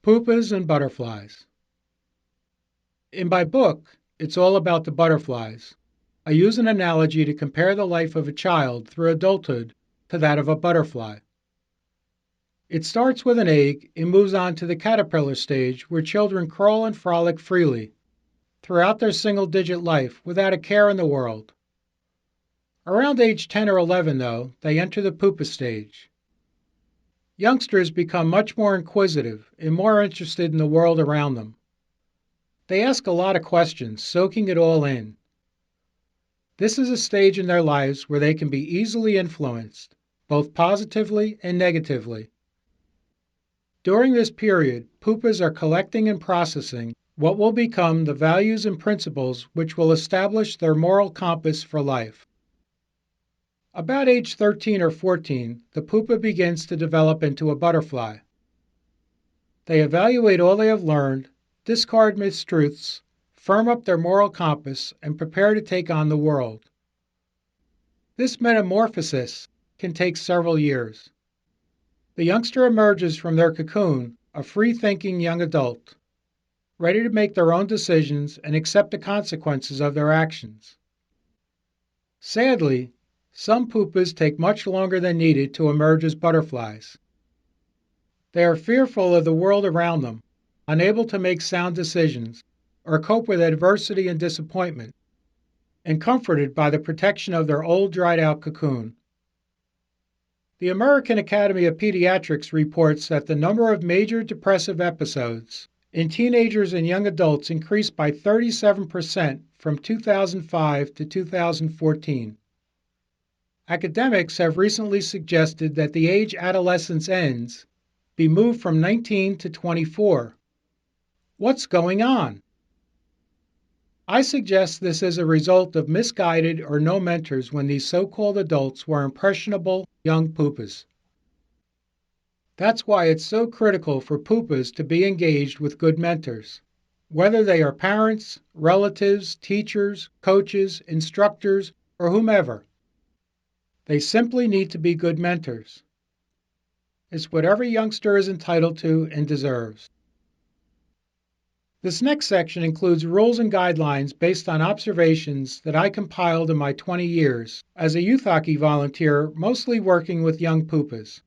Pupas and butterflies. In my book, It's All About the Butterflies, I use an analogy to compare the life of a child through adulthood to that of a butterfly. It starts with an egg and moves on to the caterpillar stage where children crawl and frolic freely throughout their single-digit life without a care in the world. Around age 10 or 11, though, they enter the pupa stage. Youngsters become much more inquisitive and more interested in the world around them. They ask a lot of questions, soaking it all in. This is a stage in their lives where they can be easily influenced, both positively and negatively. During this period, pupas are collecting and processing what will become the values and principles which will establish their moral compass for life. About age 13 or 14, the pupa begins to develop into a butterfly. They evaluate all they have learned, discard mistruths, firm up their moral compass, and prepare to take on the world. This metamorphosis can take several years. The youngster emerges from their cocoon, a free-thinking young adult, ready to make their own decisions and accept the consequences of their actions. Sadly, some pupas take much longer than needed to emerge as butterflies. They are fearful of the world around them, unable to make sound decisions or cope with adversity and disappointment, and comforted by the protection of their old dried-out cocoon. The American Academy of Pediatrics reports that the number of major depressive episodes in teenagers and young adults increased by 37% from 2005 to 2014. Academics have recently suggested that the age adolescence ends be moved from 19 to 24. What's going on? I suggest this is a result of misguided or no mentors when these so-called adults were impressionable young pupas. That's why it's so critical for pupas to be engaged with good mentors, whether they are parents, relatives, teachers, coaches, instructors, or whomever. They simply need to be good mentors. It's what every youngster is entitled to and deserves. This next section includes rules and guidelines based on observations that I compiled in my 20 years as a youth hockey volunteer, mostly working with young pupas.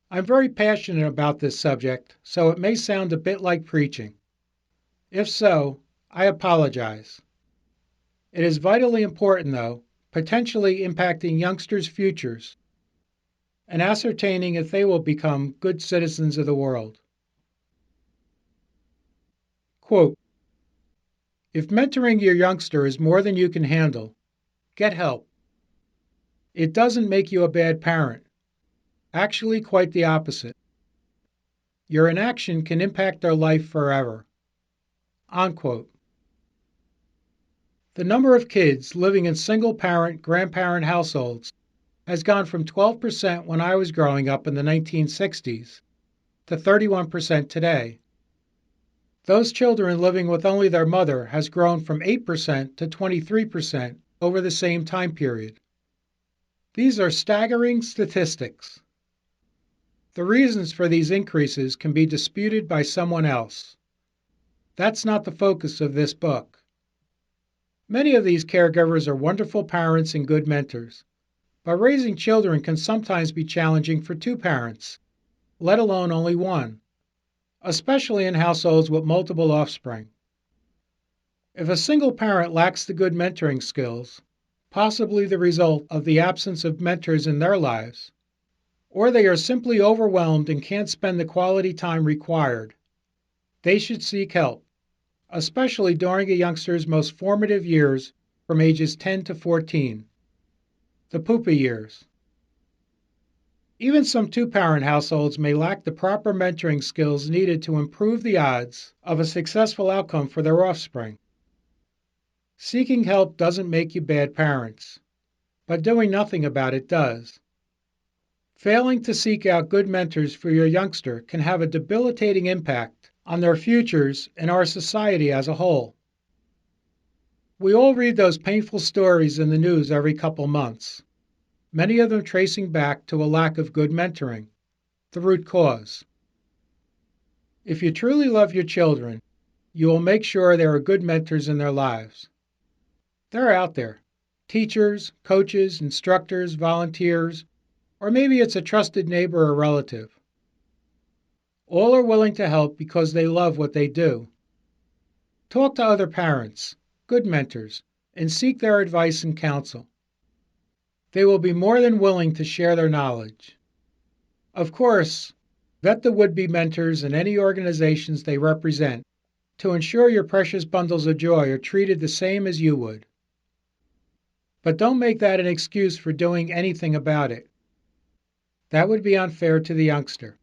I'm very passionate about this subject, so it may sound a bit like preaching. If so, I apologize. It is vitally important, though, potentially impacting youngsters' futures and ascertaining if they will become good citizens of the world. Quote, "If mentoring your youngster is more than you can handle, get help. It doesn't make you a bad parent. Actually, quite the opposite. Your inaction can impact their life forever." Unquote. The number of kids living in single-parent, grandparent households has gone from 12% when I was growing up in the 1960s to 31% today. Those children living with only their mother has grown from 8% to 23% over the same time period. These are staggering statistics. The reasons for these increases can be disputed by someone else. That's not the focus of this book. Many of these caregivers are wonderful parents and good mentors, but raising children can sometimes be challenging for two parents, let alone only one, especially in households with multiple offspring. If a single parent lacks the good mentoring skills, possibly the result of the absence of mentors in their lives, or they are simply overwhelmed and can't spend the quality time required, they should seek help, especially during a youngster's most formative years from ages 10 to 14, the pupa years. Even some two-parent households may lack the proper mentoring skills needed to improve the odds of a successful outcome for their offspring. Seeking help doesn't make you bad parents, but doing nothing about it does. Failing to seek out good mentors for your youngster can have a debilitating impact on their futures and our society as a whole. We all read those painful stories in the news every couple months, many of them tracing back to a lack of good mentoring, the root cause. If you truly love your children, you will make sure there are good mentors in their lives. They're out there: teachers, coaches, instructors, volunteers, or maybe it's a trusted neighbor or relative. All are willing to help because they love what they do. Talk to other parents, good mentors, and seek their advice and counsel. They will be more than willing to share their knowledge. Of course, vet the would-be mentors and any organizations they represent to ensure your precious bundles of joy are treated the same as you would. But don't make that an excuse for doing anything about it. That would be unfair to the youngster.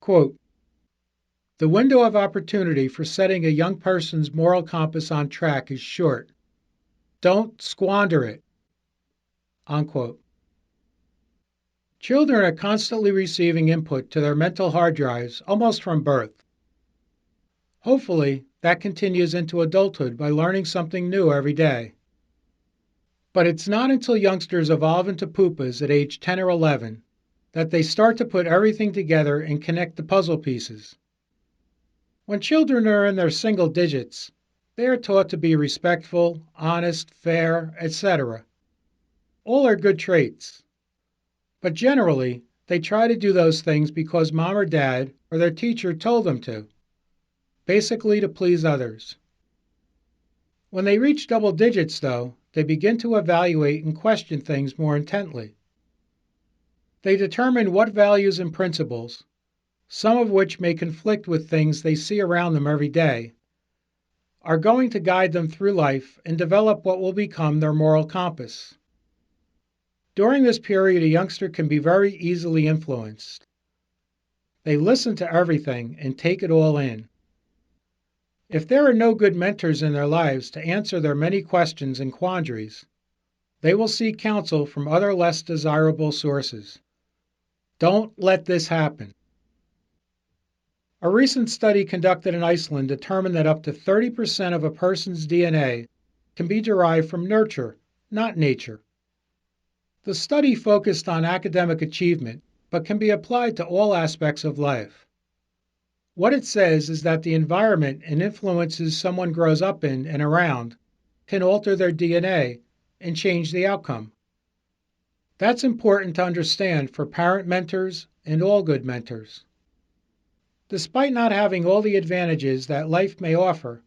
Quote, "The window of opportunity for setting a young person's moral compass on track is short. Don't squander it." Unquote. Children are constantly receiving input to their mental hard drives almost from birth. Hopefully, that continues into adulthood by learning something new every day. But it's not until youngsters evolve into pupas at age 10 or 11 that they start to put everything together and connect the puzzle pieces. When children are in their single digits, they are taught to be respectful, honest, fair, etc. All are good traits. But generally, they try to do those things because mom or dad or their teacher told them to, basically to please others. When they reach double digits, though, they begin to evaluate and question things more intently. They determine what values and principles, some of which may conflict with things they see around them every day, are going to guide them through life and develop what will become their moral compass. During this period, a youngster can be very easily influenced. They listen to everything and take it all in. If there are no good mentors in their lives to answer their many questions and quandaries, they will seek counsel from other less desirable sources. Don't let this happen. A recent study conducted in Iceland determined that up to 30% of a person's DNA can be derived from nurture, not nature. The study focused on academic achievement, but can be applied to all aspects of life. What it says is that the environment and influences someone grows up in and around can alter their DNA and change the outcome. That's important to understand for parent mentors and all good mentors. Despite not having all the advantages that life may offer,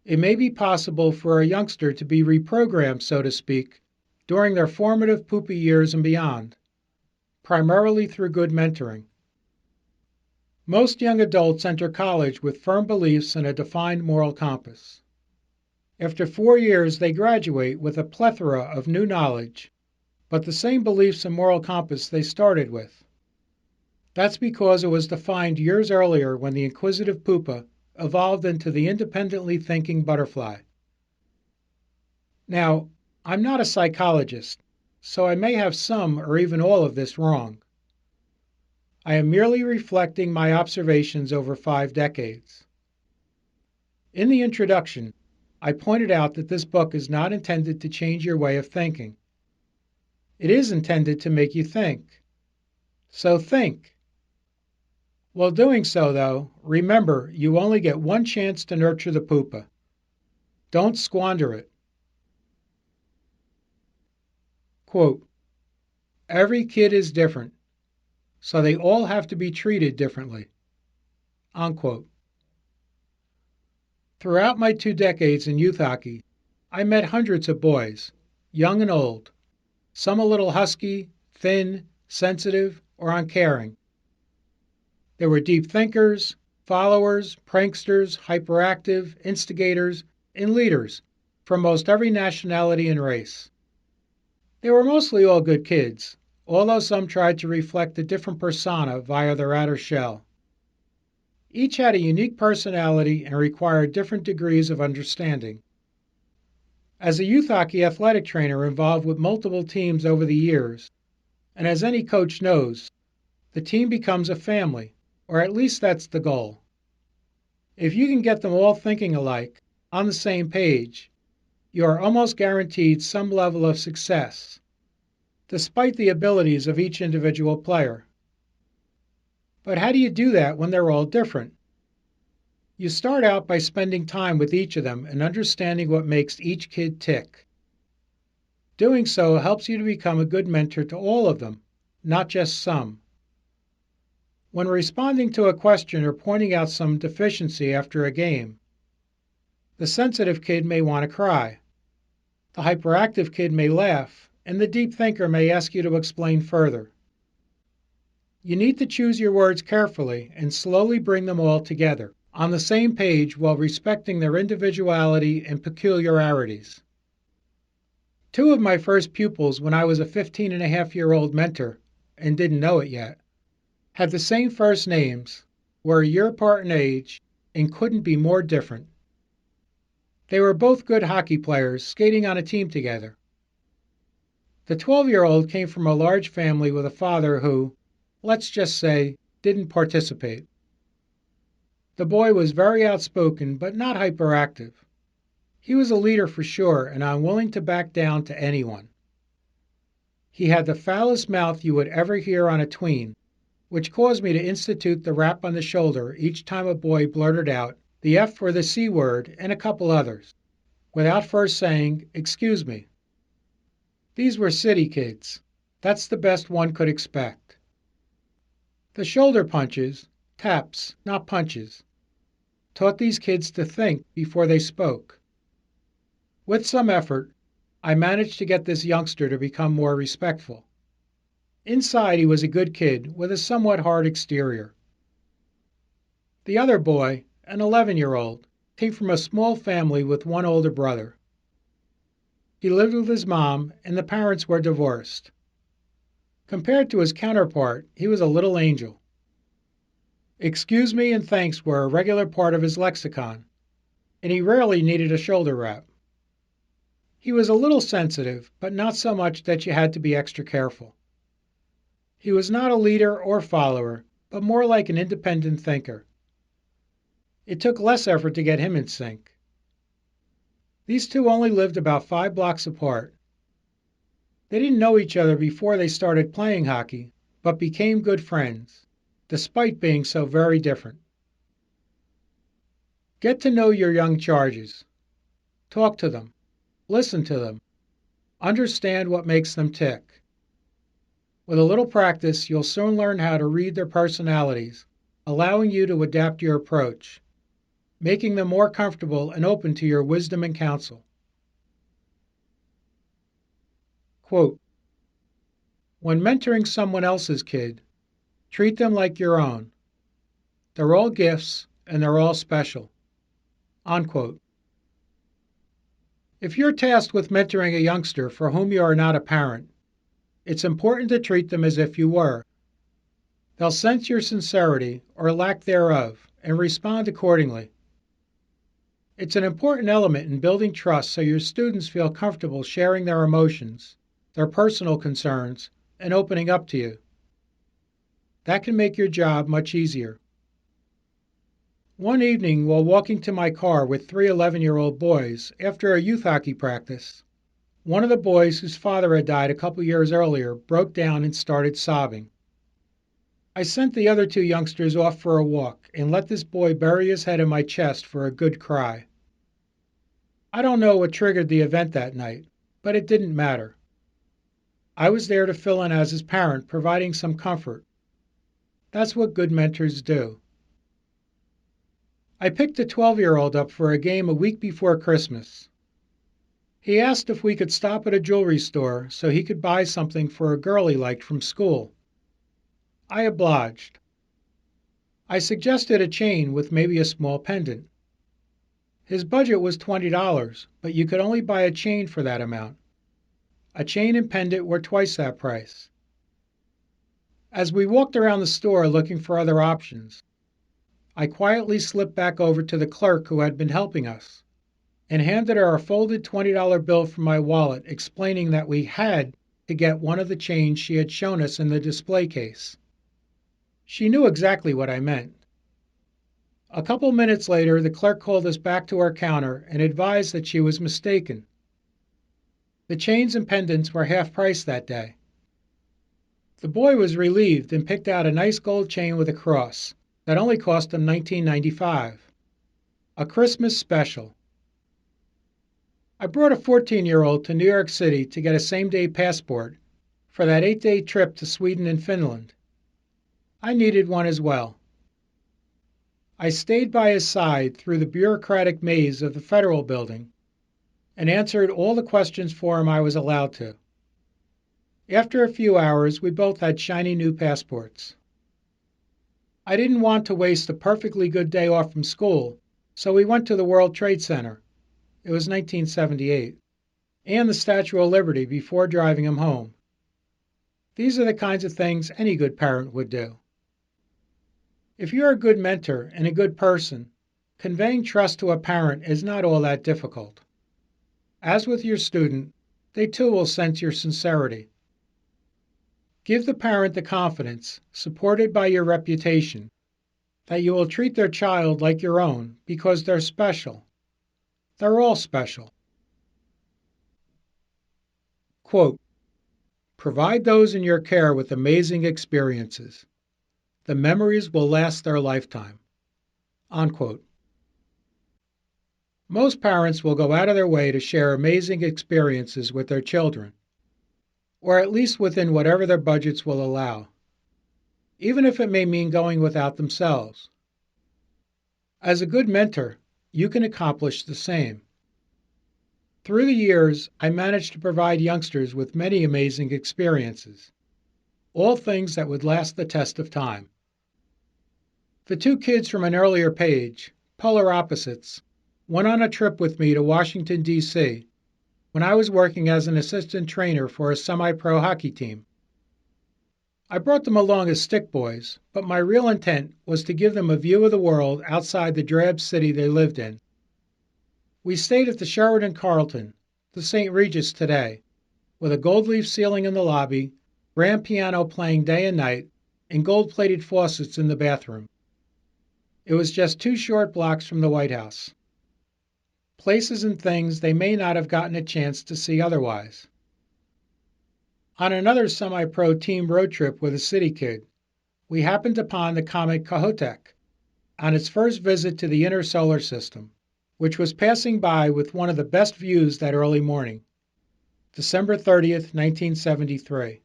it may be possible for a youngster to be reprogrammed, so to speak, during their formative pupa years and beyond, primarily through good mentoring. Most young adults enter college with firm beliefs and a defined moral compass. After 4 years, they graduate with a plethora of new knowledge, but the same beliefs and moral compass they started with. That's because it was defined years earlier when the inquisitive pupa evolved into the independently thinking butterfly. Now, I'm not a psychologist, so I may have some or even all of this wrong. I am merely reflecting my observations over 5 decades. In the introduction, I pointed out that this book is not intended to change your way of thinking. It is intended to make you think. So think. While doing so, though, remember you only get one chance to nurture the pupa. Don't squander it. Quote, "Every kid is different, so they all have to be treated differently." Unquote. Throughout my 2 decades in youth hockey, I met hundreds of boys, young and old, some a little husky, thin, sensitive, or uncaring. There were deep thinkers, followers, pranksters, hyperactive, instigators, and leaders from most every nationality and race. They were mostly all good kids, although some tried to reflect a different persona via their outer shell. Each had a unique personality and required different degrees of understanding. As a youth hockey athletic trainer involved with multiple teams over the years, and as any coach knows, the team becomes a family, or at least that's the goal. If you can get them all thinking alike, on the same page, you are almost guaranteed some level of success, despite the abilities of each individual player. But how do you do that when they're all different? You start out by spending time with each of them and understanding what makes each kid tick. Doing so helps you to become a good mentor to all of them, not just some. When responding to a question or pointing out some deficiency after a game, the sensitive kid may want to cry, the hyperactive kid may laugh, and the deep thinker may ask you to explain further. You need to choose your words carefully and slowly bring them all together on the same page while respecting their individuality and peculiarities. Two of my first pupils when I was a 15-and-a-half-year-old mentor, and didn't know it yet, had the same first names, were a year apart in age, and couldn't be more different. They were both good hockey players skating on a team together. The 12-year-old came from a large family with a father who, let's just say, didn't participate. The boy was very outspoken but not hyperactive. He was a leader for sure and unwilling to back down to anyone. He had the foulest mouth you would ever hear on a tween, which caused me to institute the rap on the shoulder each time a boy blurted out the F or the C word and a couple others, without first saying, "Excuse me." These were city kids. That's the best one could expect. The shoulder punches, taps, not punches, taught these kids to think before they spoke. With some effort, I managed to get this youngster to become more respectful. Inside, he was a good kid with a somewhat hard exterior. The other boy, an 11-year-old, came from a small family with one older brother. He lived with his mom, and the parents were divorced. Compared to his counterpart, he was a little angel. Excuse me and thanks were a regular part of his lexicon, and he rarely needed a shoulder wrap. He was a little sensitive, but not so much that you had to be extra careful. He was not a leader or follower, but more like an independent thinker. It took less effort to get him in sync. These two only lived about 5 blocks apart. They didn't know each other before they started playing hockey, but became good friends, despite being so very different. Get to know your young charges. Talk to them. Listen to them. Understand what makes them tick. With a little practice, you'll soon learn how to read their personalities, allowing you to adapt your approach, making them more comfortable and open to your wisdom and counsel. Quote, "When mentoring someone else's kid, treat them like your own. They're all gifts and they're all special." Unquote. If you're tasked with mentoring a youngster for whom you are not a parent, it's important to treat them as if you were. They'll sense your sincerity or lack thereof and respond accordingly. It's an important element in building trust so your students feel comfortable sharing their emotions, their personal concerns, and opening up to you. That can make your job much easier. One evening, while walking to my car with 3 11-year-old boys after a youth hockey practice, one of the boys whose father had died a couple years earlier broke down and started sobbing. I sent the other 2 youngsters off for a walk and let this boy bury his head in my chest for a good cry. I don't know what triggered the event that night, but it didn't matter. I was there to fill in as his parent, providing some comfort. That's what good mentors do. I picked a 12-year-old up for a game a week before Christmas. He asked if we could stop at a jewelry store so he could buy something for a girl he liked from school. I obliged. I suggested a chain with maybe a small pendant. His budget was $20, but you could only buy a chain for that amount. A chain and pendant were twice that price. As we walked around the store looking for other options, I quietly slipped back over to the clerk who had been helping us and handed her a folded $20 bill from my wallet, explaining that we had to get one of the chains she had shown us in the display case. She knew exactly what I meant. A couple minutes later, the clerk called us back to our counter and advised that she was mistaken. The chains and pendants were half price that day. The boy was relieved and picked out a nice gold chain with a cross that only cost him $19.95. A Christmas special. I brought a 14-year-old to New York City to get a same-day passport for that 8-day trip to Sweden and Finland. I needed one as well. I stayed by his side through the bureaucratic maze of the Federal Building and answered all the questions for him I was allowed to. After a few hours, we both had shiny new passports. I didn't want to waste a perfectly good day off from school, so we went to the World Trade Center. It was 1978. And the Statue of Liberty before driving him home. These are the kinds of things any good parent would do. If you're a good mentor and a good person, conveying trust to a parent is not all that difficult. As with your student, they too will sense your sincerity. Give the parent the confidence, supported by your reputation, that you will treat their child like your own because they're special. They're all special. Quote, provide those in your care with amazing experiences. The memories will last their lifetime. Unquote. Most parents will go out of their way to share amazing experiences with their children, or at least within whatever their budgets will allow, even if it may mean going without themselves. As a good mentor, you can accomplish the same. Through the years, I managed to provide youngsters with many amazing experiences, all things that would last the test of time. The two kids from an earlier page, polar opposites, went on a trip with me to Washington, D.C., when I was working as an assistant trainer for a semi-pro hockey team. I brought them along as stick boys, but my real intent was to give them a view of the world outside the drab city they lived in. We stayed at the Sheraton Carlton, the St. Regis today, with a gold-leaf ceiling in the lobby, grand piano playing day and night, and gold-plated faucets in the bathroom. It was just 2 short blocks from the White House. Places and things they may not have gotten a chance to see otherwise. On another semi-pro team road trip with a city kid, we happened upon the comet Kohoutek on its first visit to the inner solar system, which was passing by with one of the best views that early morning, December 30th, 1973.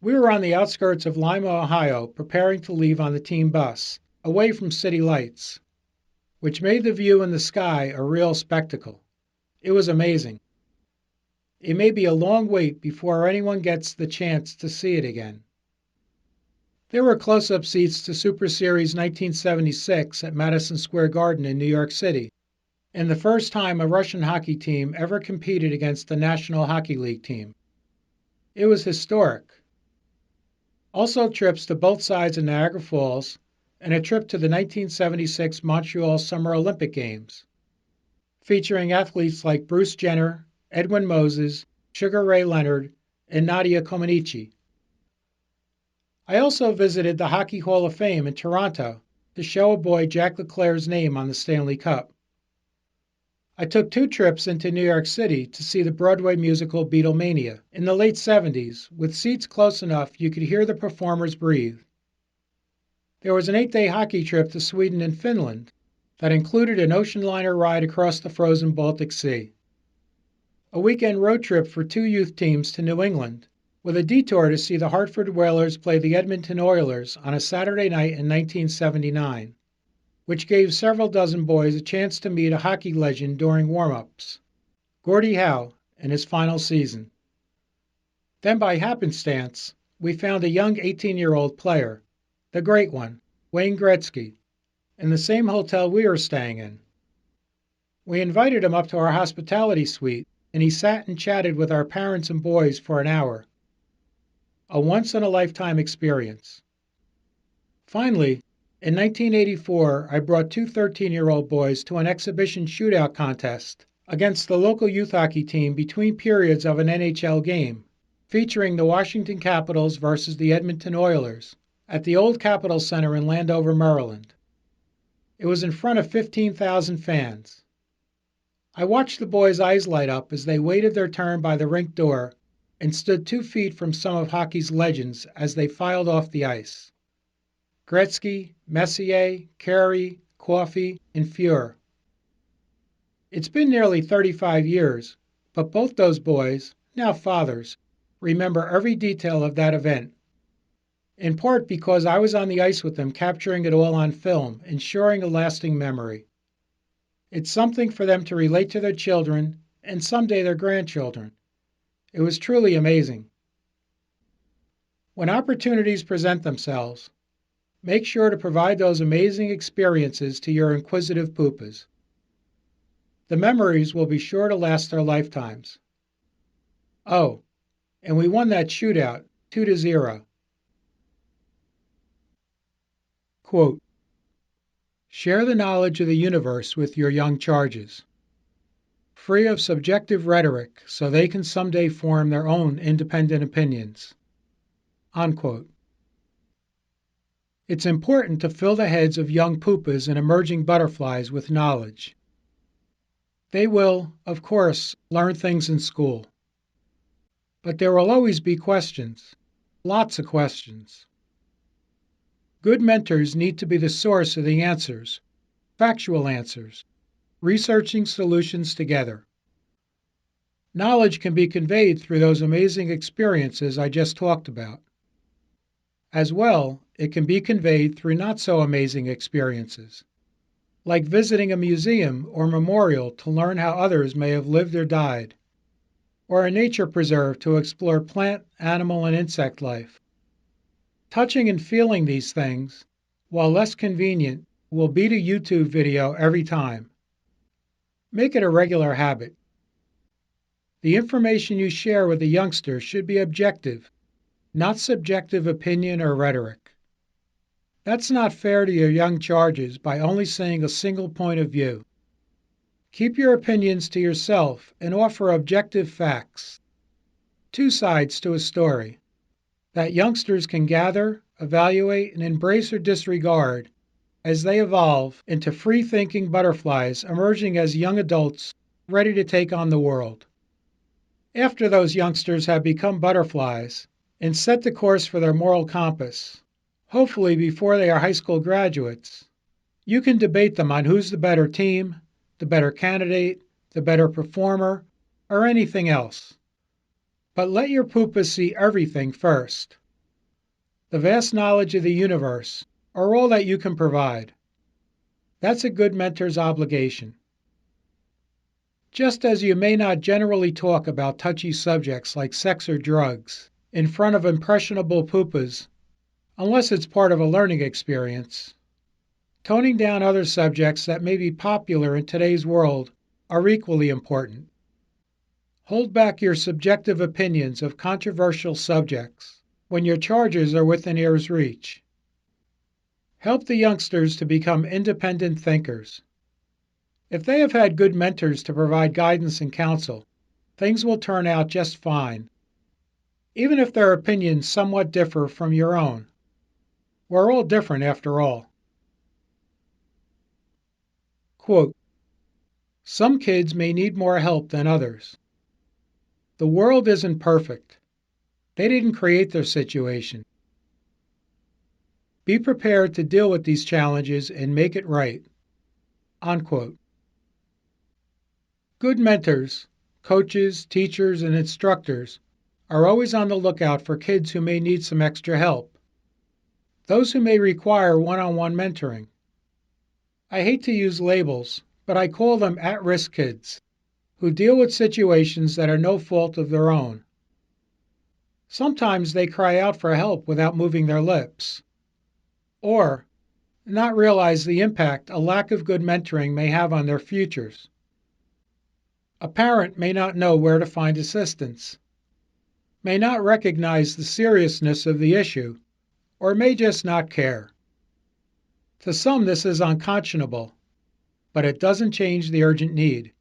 We were on the outskirts of Lima, Ohio, preparing to leave on the team bus, away from city lights, which made the view in the sky a real spectacle. It was amazing. It may be a long wait before anyone gets the chance to see it again. There were close-up seats to Super Series 1976 at Madison Square Garden in New York City, and the first time a Russian hockey team ever competed against the National Hockey League team. It was historic. Also trips to both sides of Niagara Falls, and a trip to the 1976 Montreal Summer Olympic Games, featuring athletes like Bruce Jenner, Edwin Moses, Sugar Ray Leonard, and Nadia Comaneci. I also visited the Hockey Hall of Fame in Toronto to show a boy Jack Leclerc's name on the Stanley Cup. I took 2 trips into New York City to see the Broadway musical Beatlemania in the late 70s, with seats close enough you could hear the performers breathe. There was an 8-day hockey trip to Sweden and Finland that included an ocean liner ride across the frozen Baltic Sea. A weekend road trip for 2 youth teams to New England, with a detour to see the Hartford Whalers play the Edmonton Oilers on a Saturday night in 1979, which gave several dozen boys a chance to meet a hockey legend during warm-ups, Gordie Howe, in his final season. Then by happenstance, we found a young 18-year-old player, the great one, Wayne Gretzky, in the same hotel we were staying in. We invited him up to our hospitality suite, and he sat and chatted with our parents and boys for an hour. A once-in-a-lifetime experience. Finally, in 1984, I brought 2 13-year-old boys to an exhibition shootout contest against the local youth hockey team between periods of an NHL game, featuring the Washington Capitals versus the Edmonton Oilers at the old Capitol Center in Landover, Maryland. It was in front of 15,000 fans. I watched the boys' eyes light up as they waited their turn by the rink door and stood 2 feet from some of hockey's legends as they filed off the ice. Gretzky, Messier, Carey, Coffey, and Fuhr. It's been nearly 35 years, but both those boys, now fathers, remember every detail of that event, in part because I was on the ice with them capturing it all on film, ensuring a lasting memory. It's something for them to relate to their children and someday their grandchildren. It was truly amazing. When opportunities present themselves, make sure to provide those amazing experiences to your inquisitive Pupas. The memories will be sure to last their lifetimes. Oh, and we won that shootout 2-0. Quote, share the knowledge of the universe with your young charges, free of subjective rhetoric so they can someday form their own independent opinions. Unquote. It's important to fill the heads of young pupas and emerging butterflies with knowledge. They will, of course, learn things in school. But there will always be questions, lots of questions. Good mentors need to be the source of the answers, factual answers, researching solutions together. Knowledge can be conveyed through those amazing experiences I just talked about. As well, it can be conveyed through not so amazing experiences, like visiting a museum or memorial to learn how others may have lived or died, or a nature preserve to explore plant, animal, and insect life. Touching and feeling these things, while less convenient, will beat a YouTube video every time. Make it a regular habit. The information you share with a youngster should be objective, not subjective opinion or rhetoric. That's not fair to your young charges by only saying a single point of view. Keep your opinions to yourself and offer objective facts. 2 sides to a story that youngsters can gather, evaluate, and embrace or disregard as they evolve into free-thinking butterflies emerging as young adults ready to take on the world. After those youngsters have become butterflies and set the course for their moral compass, hopefully before they are high school graduates, you can debate them on who's the better team, the better candidate, the better performer, or anything else. But let your pupas see everything first. The vast knowledge of the universe, or all that you can provide. That's a good mentor's obligation. Just as you may not generally talk about touchy subjects like sex or drugs in front of impressionable pupas, unless it's part of a learning experience, toning down other subjects that may be popular in today's world are equally important. Hold back your subjective opinions of controversial subjects when your charges are within ear's reach. Help the youngsters to become independent thinkers. If they have had good mentors to provide guidance and counsel, things will turn out just fine, even if their opinions somewhat differ from your own. We're all different after all. Quote, some kids may need more help than others. The world isn't perfect. They didn't create their situation. Be prepared to deal with these challenges and make it right. Unquote. Good mentors, coaches, teachers, and instructors are always on the lookout for kids who may need some extra help, those who may require one-on-one mentoring. I hate to use labels, but I call them at-risk kids, who deal with situations that are no fault of their own. Sometimes they cry out for help without moving their lips, or not realize the impact a lack of good mentoring may have on their futures. A parent may not know where to find assistance, may not recognize the seriousness of the issue, or may just not care. To some, this is unconscionable, but it doesn't change the urgent need.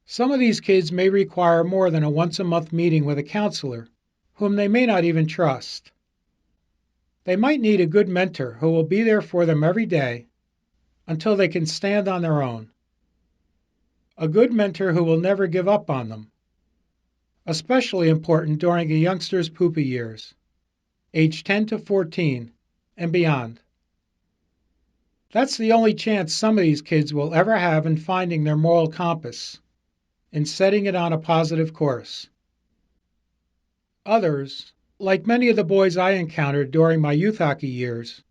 Some of these kids may require more than a once-a-month meeting with a counselor, whom they may not even trust. They might need a good mentor who will be there for them every day until they can stand on their own. A good mentor who will never give up on them. especially important during a youngster's pupa years, age 10 to 14, and beyond. That's the only chance some of these kids will ever have in finding their moral compass, in setting it on a positive course. Others, like many of the boys I encountered during my youth hockey years,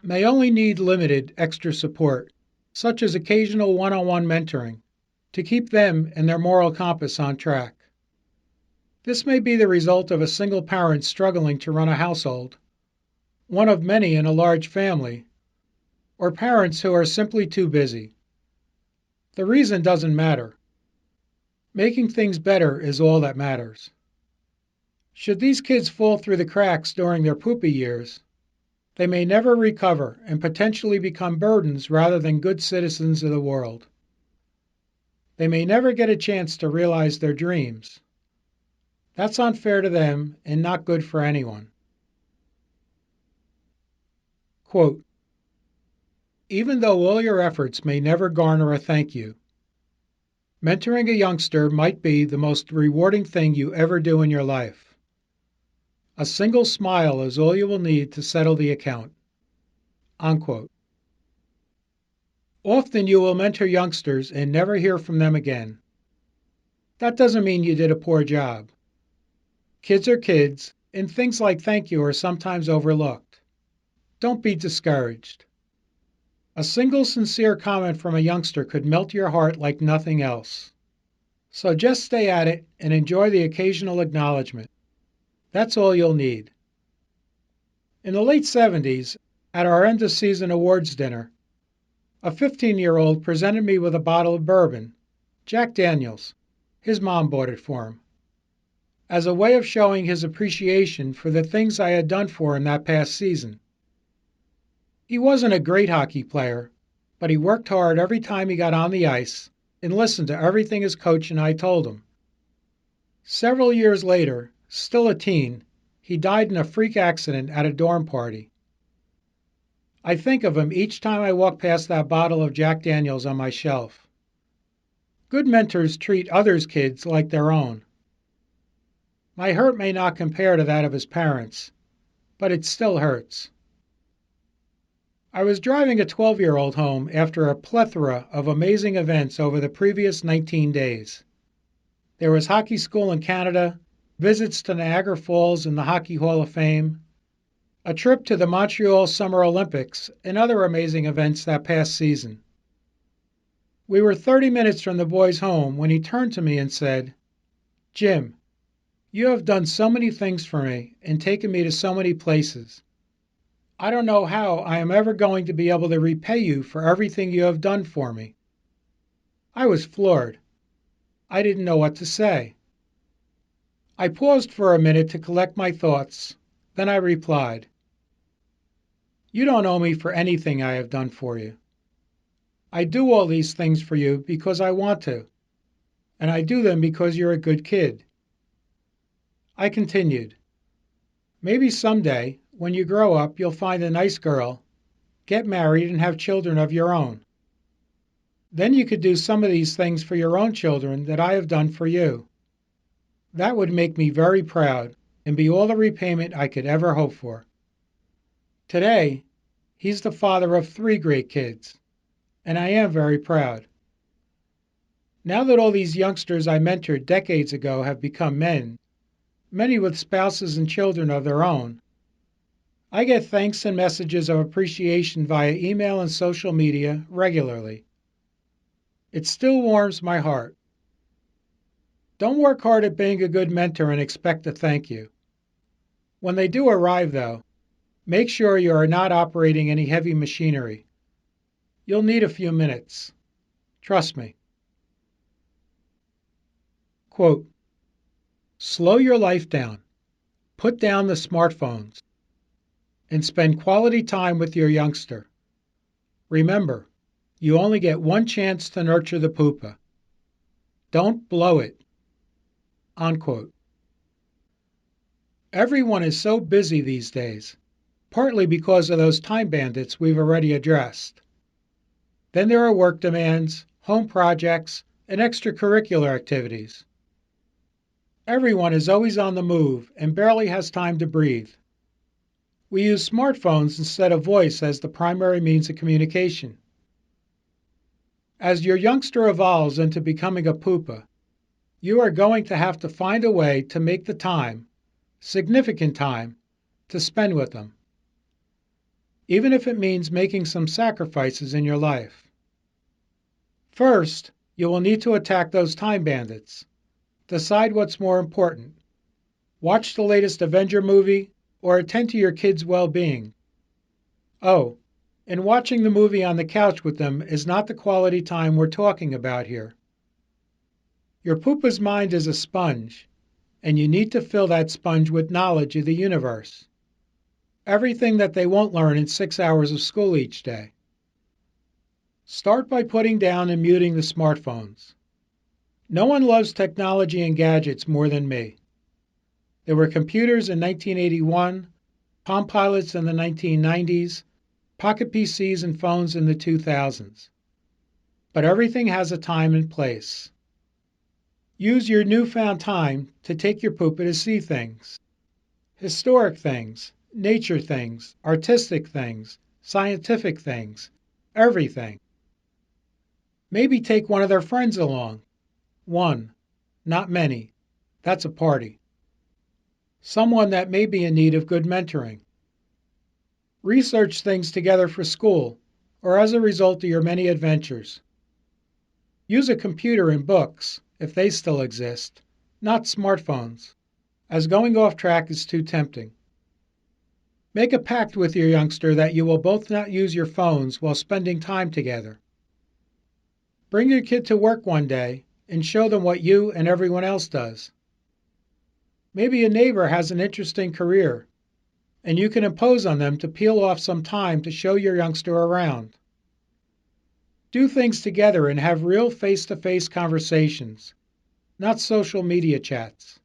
may only need limited extra support, such as occasional one-on-one mentoring, to keep them and their moral compass on track. This may be the result of a single parent struggling to run a household, one of many in a large family, or parents who are simply too busy. The reason doesn't matter. Making things better is all that matters. Should these kids fall through the cracks during their pupa years, they may never recover and potentially become burdens rather than good citizens of the world. They may never get a chance to realize their dreams. That's unfair to them and not good for anyone. Quote, even though all your efforts may never garner a thank you, mentoring a youngster might be the most rewarding thing you ever do in your life. A single smile is all you will need to settle the account. Unquote. Often you will mentor youngsters and never hear from them again. That doesn't mean you did a poor job. Kids are kids, and things like thank you are sometimes overlooked. Don't be discouraged. A single sincere comment from a youngster could melt your heart like nothing else. So just stay at it and enjoy the occasional acknowledgement. That's all you'll need. In the late 70s, at our end-of-season awards dinner, a 15-year-old presented me with a bottle of bourbon, Jack Daniels. His mom bought it for him, as a way of showing his appreciation for the things I had done for him that past season. He wasn't a great hockey player, but he worked hard every time he got on the ice and listened to everything his coach and I told him. Several years later, still a teen, he died in a freak accident at a dorm party. I think of him each time I walk past that bottle of Jack Daniels on my shelf. Good mentors treat others' kids like their own. My hurt may not compare to that of his parents, but it still hurts. I was driving a 12-year-old home after a plethora of amazing events over the previous 19 days. There was hockey school in Canada, visits to Niagara Falls and the Hockey Hall of Fame, a trip to the Montreal Summer Olympics, and other amazing events that past season. We were 30 minutes from the boy's home when he turned to me and said, "Jim, you have done so many things for me and taken me to so many places. I don't know how I am ever going to be able to repay you for everything you have done for me." I was floored. I didn't know what to say. I paused for a minute to collect my thoughts, then I replied, "You don't owe me for anything I have done for you. I do all these things for you because I want to, and I do them because you're a good kid." I continued, "Maybe someday, when you grow up, you'll find a nice girl, get married, and have children of your own. Then you could do some of these things for your own children that I have done for you. That would make me very proud and be all the repayment I could ever hope for." Today, he's the father of 3 great kids, and I am very proud. Now that all these youngsters I mentored decades ago have become men, many with spouses and children of their own, I get thanks and messages of appreciation via email and social media regularly. It still warms my heart. Don't work hard at being a good mentor and expect a thank you. When they do arrive, though, make sure you are not operating any heavy machinery. You'll need a few minutes. Trust me. Quote, slow your life down, put down the smartphones, and spend quality time with your youngster. Remember, you only get one chance to nurture the pupa. Don't blow it. Unquote. Everyone is so busy these days, partly because of those time bandits we've already addressed. Then there are work demands, home projects, and extracurricular activities. Everyone is always on the move and barely has time to breathe. We use smartphones instead of voice as the primary means of communication. As your youngster evolves into becoming a pupa, you are going to have to find a way to make the time, significant time, to spend with them, even if it means making some sacrifices in your life. First, you will need to attack those time bandits. Decide what's more important. Watch the latest Avenger movie or attend to your kids' well-being. Oh, and watching the movie on the couch with them is not the quality time we're talking about here. Your pupa's mind is a sponge, and you need to fill that sponge with knowledge of the universe. Everything that they won't learn in 6 hours of school each day. Start by putting down and muting the smartphones. No one loves technology and gadgets more than me. There were computers in 1981, Palm Pilots in the 1990s, Pocket PCs and phones in the 2000s. But everything has a time and place. Use your newfound time to take your pupa to see things. Historic things, nature things, artistic things, scientific things, everything. Maybe take one of their friends along. One, not many. That's a party. Someone that may be in need of good mentoring. Research things together for school or as a result of your many adventures. Use a computer and books, if they still exist, not smartphones, as going off track is too tempting. Make a pact with your youngster that you will both not use your phones while spending time together. Bring your kid to work one day and show them what you and everyone else does. Maybe a neighbor has an interesting career, and you can impose on them to peel off some time to show your youngster around. Do things together and have real face-to-face conversations, not social media chats.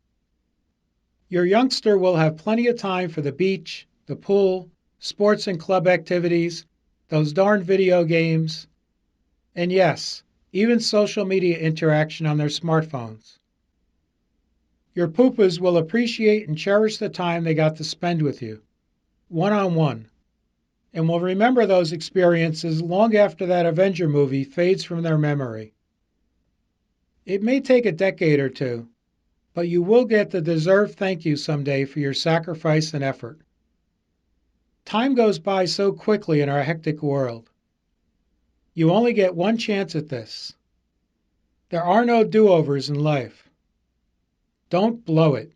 Your youngster will have plenty of time for the beach, the pool, sports and club activities, those darn video games, and yes, even social media interaction on their smartphones. Your pupas will appreciate and cherish the time they got to spend with you, one-on-one, and will remember those experiences long after that Avenger movie fades from their memory. It may take a decade or two, but you will get the deserved thank you someday for your sacrifice and effort. Time goes by so quickly in our hectic world. You only get one chance at this. There are no do-overs in life. Don't blow it.